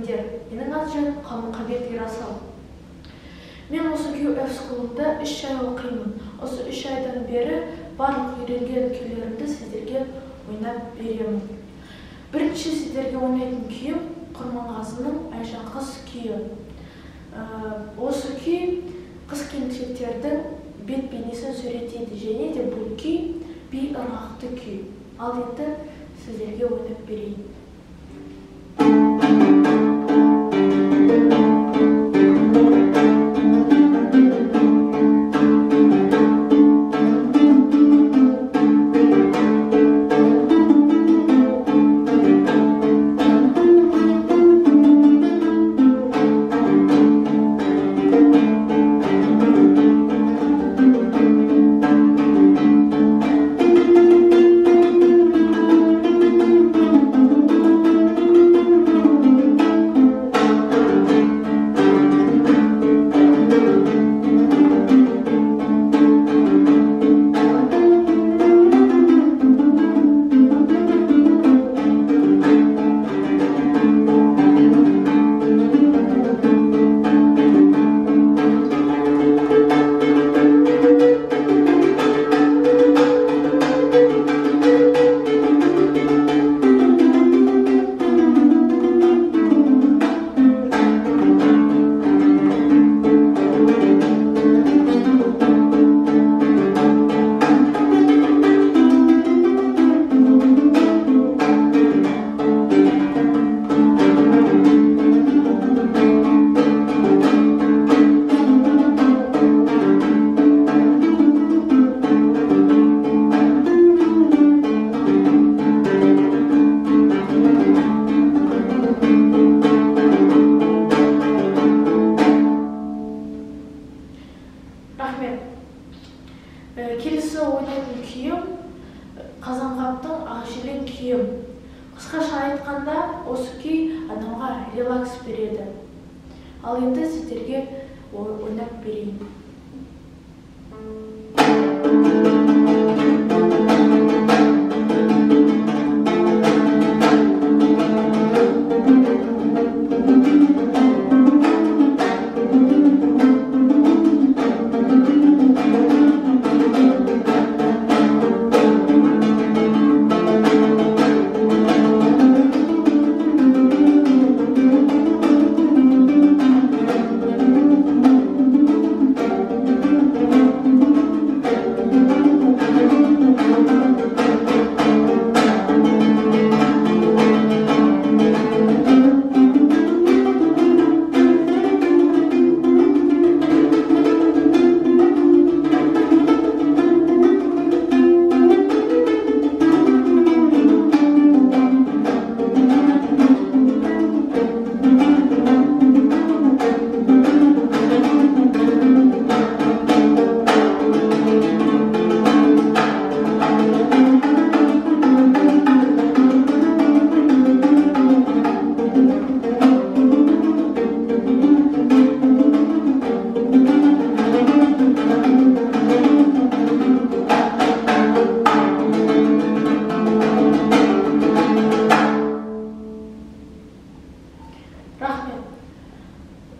біліңдер, менің аты жөнім Қалмұқабет Ерасыл. Мен осы QF School'да 3 ай оқимын. Осы 3 айдан бері барлық үйренген күйлерімді сіздерге ойнап беремін. Бірінші сіздерге ойнайтын күйім Құрманғазының Айжан қыз күйі. Осы күй қыз-келіншектердің бет бейнесін суреттейді, және де бұл күй би ырғақты күй. Ал енді сіздерге ойнап берейін. Келесі ойнайтын күйім Қазанғаптың Ақжелең күйім. Қысқаша айтқанда, осы күй адамға релакс береді. Ал енді сіздерге ойнап берейін.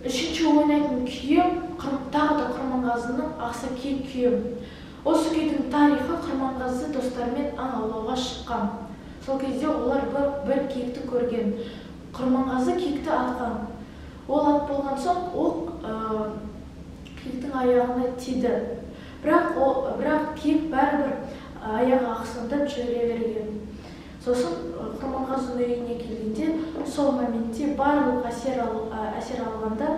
Үшінші ойнайтын күйім тағы да Құрманғазының Ақсакиік күйім. Осы күйдің тарихы Құрманғазы достарымен аң аулауға шыққан. Сол кезде олар бір киікті көрген. Құрманғазы киікті атқан. Ол ат болған соң оқ киіктің аяғына тиді. Бірақ киік бәрібір аяғы ақсаңдап жүре берген. Сосын Құрманғазының үйіне келгенде, сол моментте барлық әсер алғанда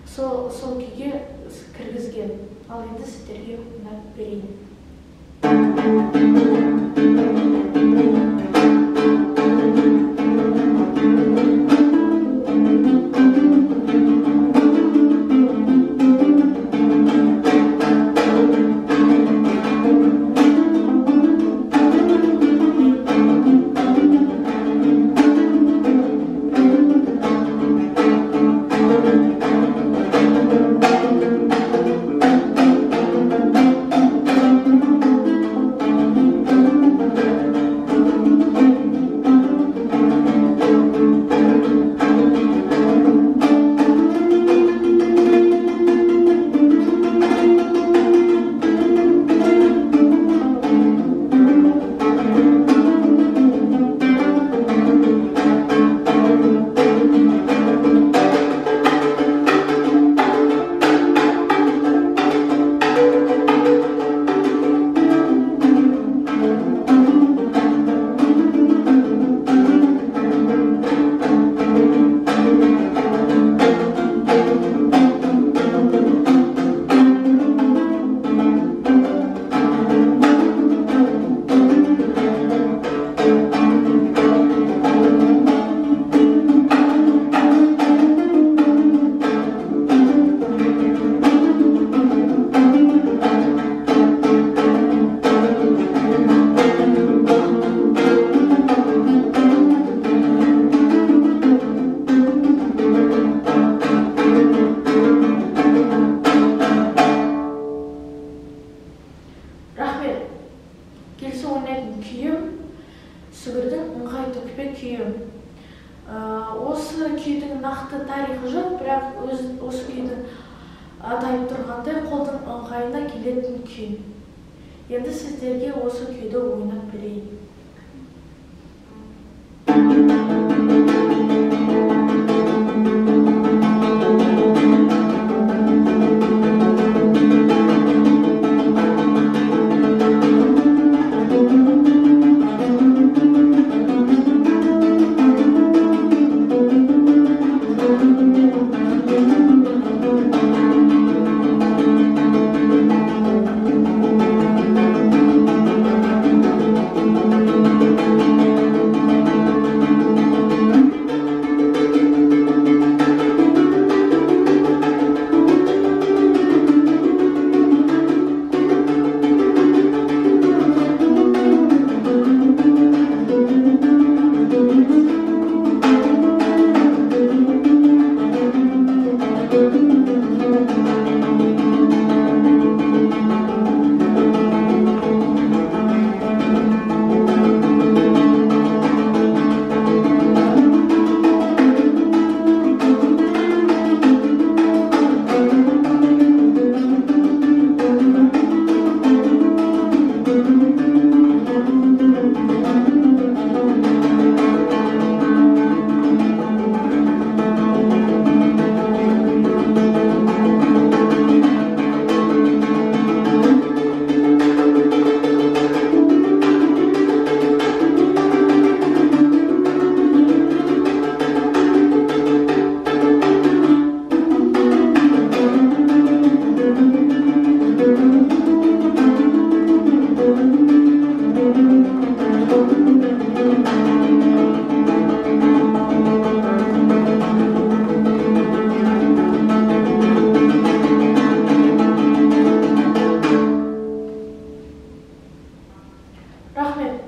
сол күйге кіргізген. Ал енді сіздерге ойнап берейін. нақты тарихы жоқ, бірақ осы күйдің атайып тұрғандай қолдың ыңғайына келетін күй. Енді сіздерге осы күйді ойнап берейін. Рахмет.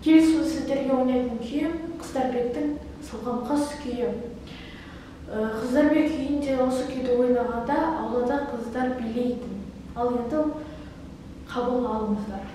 Келесі сіздерге ойнайтын күйім Қыздарбектің Сылғым қыз күйі. Қыздарбек күйінде осы күйді ойнағанда аулада қыздар билейтін. Ал енді қабыл алыңыздар.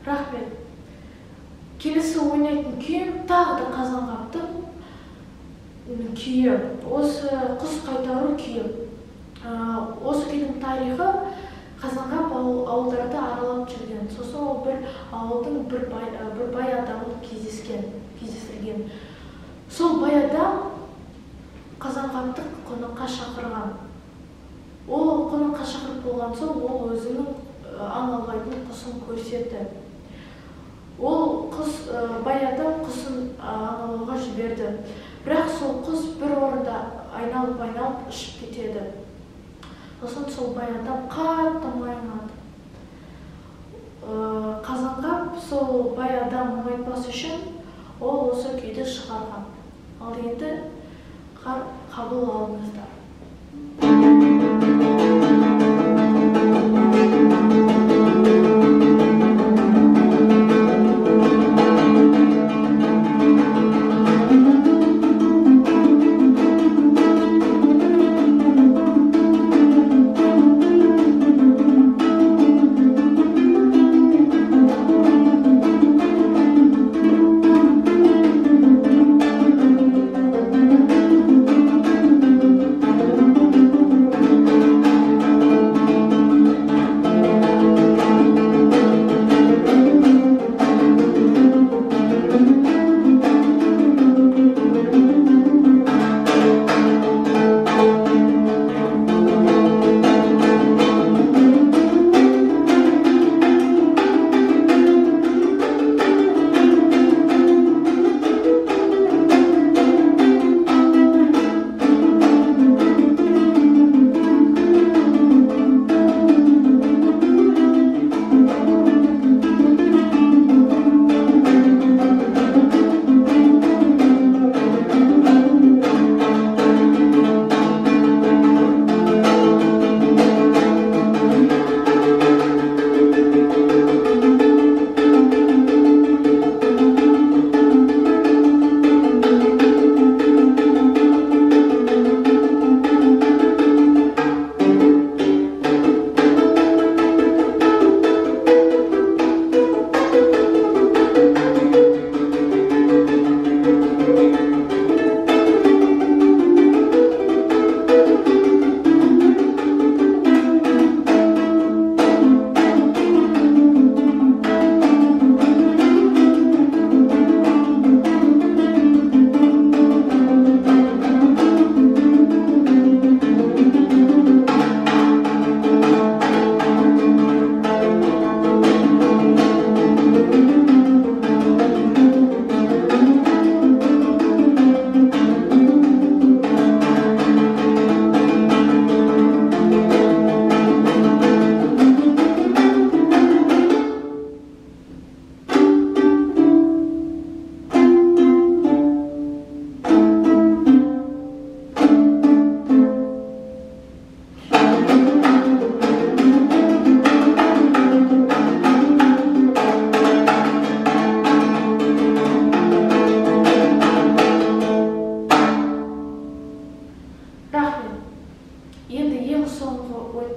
Рахмет. Келесі ойнайтын күйім тағы да Қазанғаптың күйі. Осы құс қайтару күйі. Осы күйдің тарихы Қазанғап ауылдарды аралап жүрген. Сосын ол бір ауылдың бір бай адамын кездестірген. Сол бай адам Қазанғапты қонаққа шақырған. Ол қонаққа шақырып болған соң ол өзінің аң аулайтын құсын көрсетті. Ол бай адам құсын аң аулауға жіберді. Бірақ сол құс бір орында айналып ұшып кетеді. Сосын сол бай адам қатты мұңайады. Қазанғап сол бай адам мұңайтпас үшін ол осы күйді шығарған. Ал енді қабыл алыңыздар.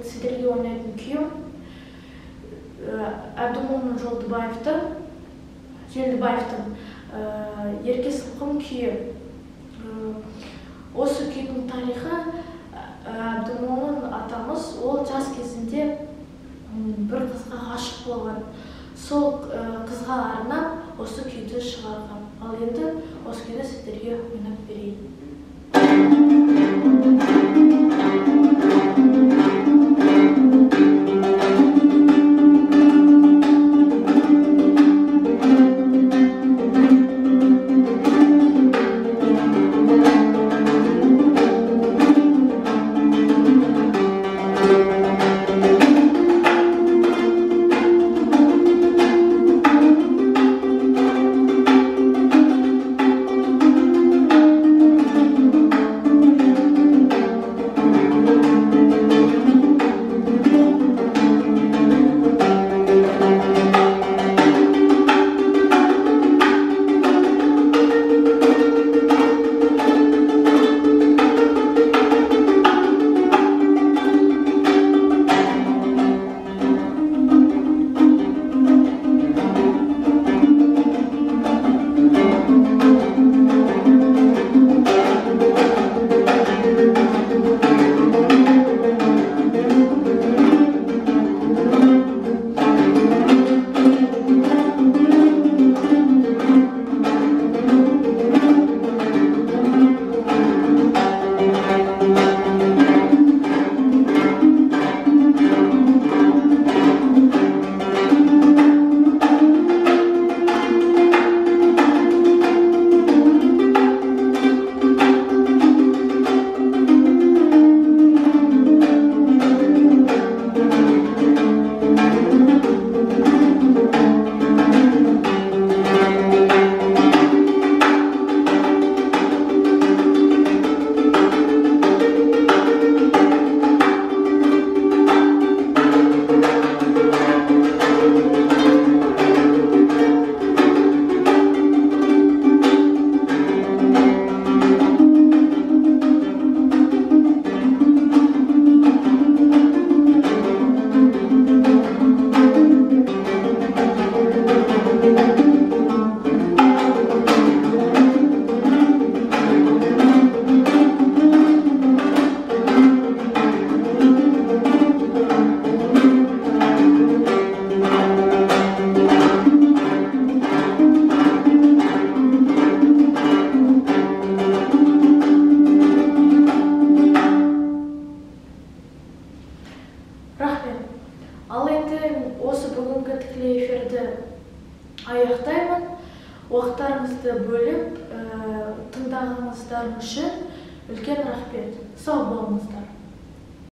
сіздерге ойнайтын күйім Әбдімомын Желдібаевтың Ерке сылқым күйі. Осы күйдің тарихы Әбдімомын атамыз ол жас кезінде бір қызға ғашық болған. Сол қызға арнап осы күйді шығарған. Ал енді осы күйді сіздерге ойнап берейін. Ал енді осы бүгінгі тікелей эфирді аяқтаймын. Уақыттарыңызды бөліп тыңдағаныңыздар үшін үлкен рахмет. Сау болыңыздар.